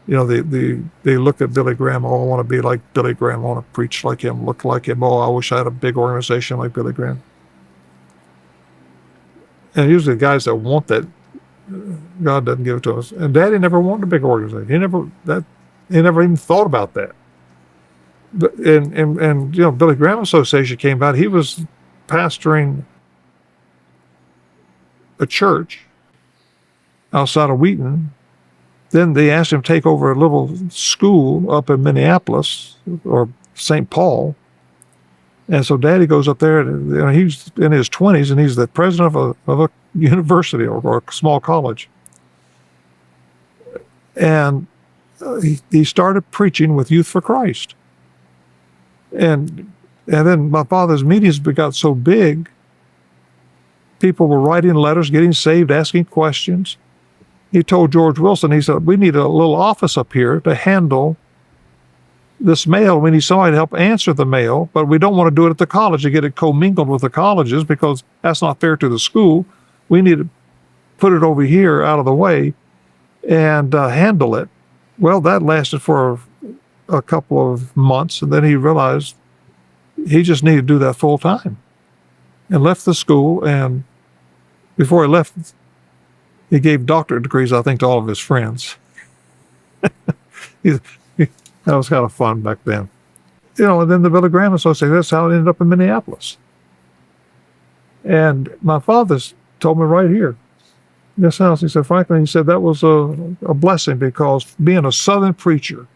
they look at Billy Graham. Oh, I want to be like Billy Graham. I want to preach like him, look like him. Oh, I wish I had a big organization like Billy Graham. And usually the guys that want that, God doesn't give it to us. And Daddy never wanted a big organization. He never even thought about that. But Billy Graham Association came out. He was pastoring a church outside of Wheaton. Then they asked him to take over a little school up in Minneapolis or St. Paul. And so Daddy goes up there, and he's in his 20s, and he's the president of a university or a small college. And he started preaching with Youth for Christ. And then my father's meetings got so big, people were writing letters, getting saved, asking questions. He told George Wilson, he said, we need a little office up here to handle this mail. We need somebody to help answer the mail, but we don't want to do it at the college to get it commingled with the colleges, because that's not fair to the school. We need to put it over here out of the way and handle it. Well, that lasted for a couple of months, and then he realized he just needed to do that full time, and left the school. And before he left, he gave doctorate degrees, I think, to all of his friends. That was kind of fun back then. And then the Billy Graham Association, that's how it ended up in Minneapolis. And my father's told me right here, this house, he said, Franklin, he said, that was a blessing, because being a Southern preacher,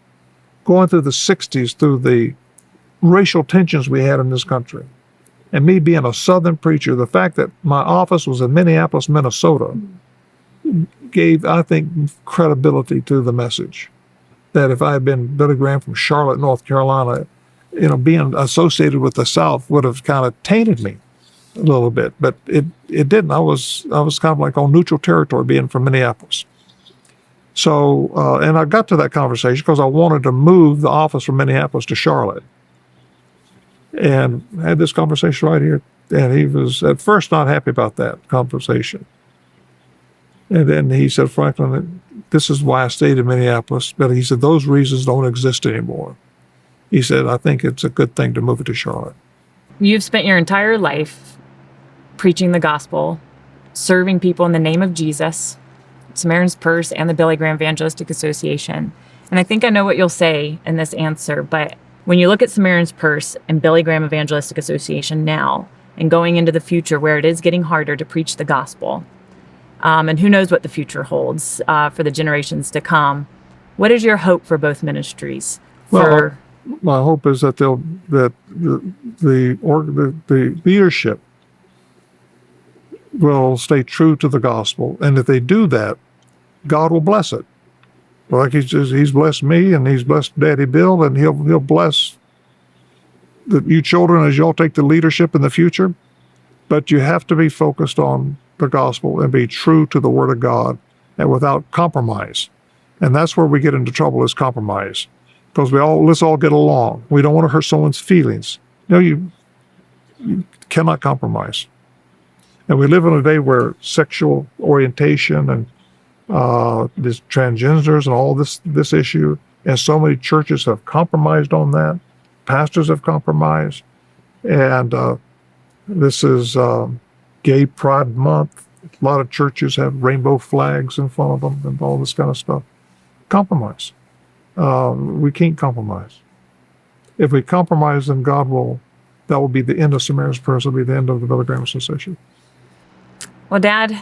going through the 60s, through the racial tensions we had in this country, and me being a Southern preacher, the fact that my office was in Minneapolis, Minnesota, gave, I think, credibility to the message. That if I had been Billy Graham from Charlotte, North Carolina, being associated with the South would have kind of tainted me a little bit, but it didn't. I was kind of like on neutral territory being from Minneapolis. So, and I got to that conversation because I wanted to move the office from Minneapolis to Charlotte, and I had this conversation right here. And he was at first not happy about that conversation. And then he said, Franklin, this is why I stayed in Minneapolis. But he said, those reasons don't exist anymore. He said, I think it's a good thing to move it to Charlotte. You've spent your entire life preaching the gospel, serving people in the name of Jesus, Samaritan's Purse and the Billy Graham Evangelistic Association. And I think I know what you'll say in this answer, but when you look at Samaritan's Purse and Billy Graham Evangelistic Association now, and going into the future where it is getting harder to preach the gospel, and who knows what the future holds for the generations to come, what is your hope for both ministries? Well, my hope is that the leadership will stay true to the gospel, and if they do that, God will bless it. Like he's blessed me, and he's blessed Daddy Bill, and he'll bless you children, as y'all take the leadership in the future, but you have to be focused on the gospel and be true to the word of God and without compromise. And that's where we get into trouble, is compromise. Because let's all get along. We don't want to hurt someone's feelings. You cannot compromise. And we live in a day where sexual orientation and this transgenders and all this issue, and so many churches have compromised on that. Pastors have compromised. And this is Gay Pride Month. A lot of churches have rainbow flags in front of them and all this kind of stuff. Compromise. We can't compromise. If we compromise, then that will be the end of Samaritan's Purse. It'll be the end of the Billy Graham Association. Well, Dad,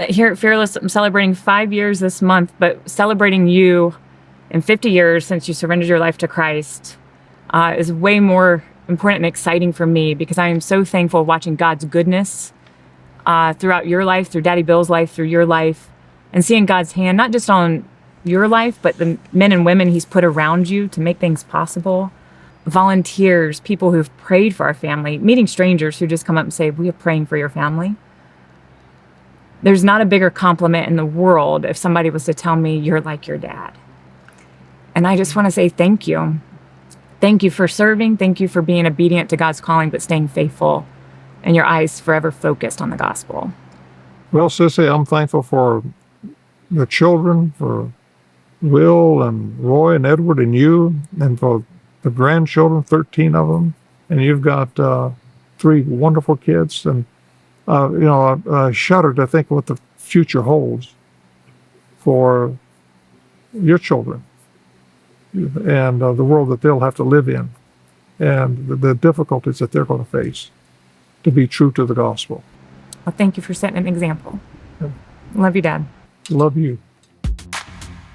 here at Fearless, I'm celebrating 5 years this month, but celebrating you in 50 years since you surrendered your life to Christ is way more important and exciting for me, because I am so thankful watching God's goodness throughout your life, through Daddy Bill's life, through your life, and seeing God's hand, not just on your life, but the men and women he's put around you to make things possible. Volunteers, people who've prayed for our family, meeting strangers who just come up and say, we are praying for your family. There's not a bigger compliment in the world if somebody was to tell me you're like your dad. And I just want to say thank you. Thank you for serving. Thank you for being obedient to God's calling, but staying faithful and your eyes forever focused on the gospel. Well, Cissie, I'm thankful for the children, for Will and Roy and Edward and you, and for the grandchildren, 13 of them. And you've got 3 wonderful kids. And, I shudder to think what the future holds for your children and the world that they'll have to live in, and the difficulties that they're going to face to be true to the gospel. Well, thank you for setting an example. Yeah. Love you, Dad. Love you.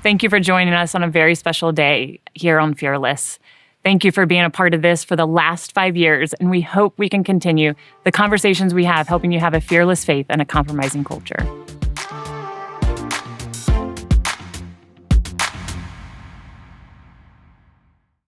Thank you for joining us on a very special day here on Fearless. Thank you for being a part of this for the last 5 years, and we hope we can continue the conversations we have, helping you have a fearless faith and a compromising culture.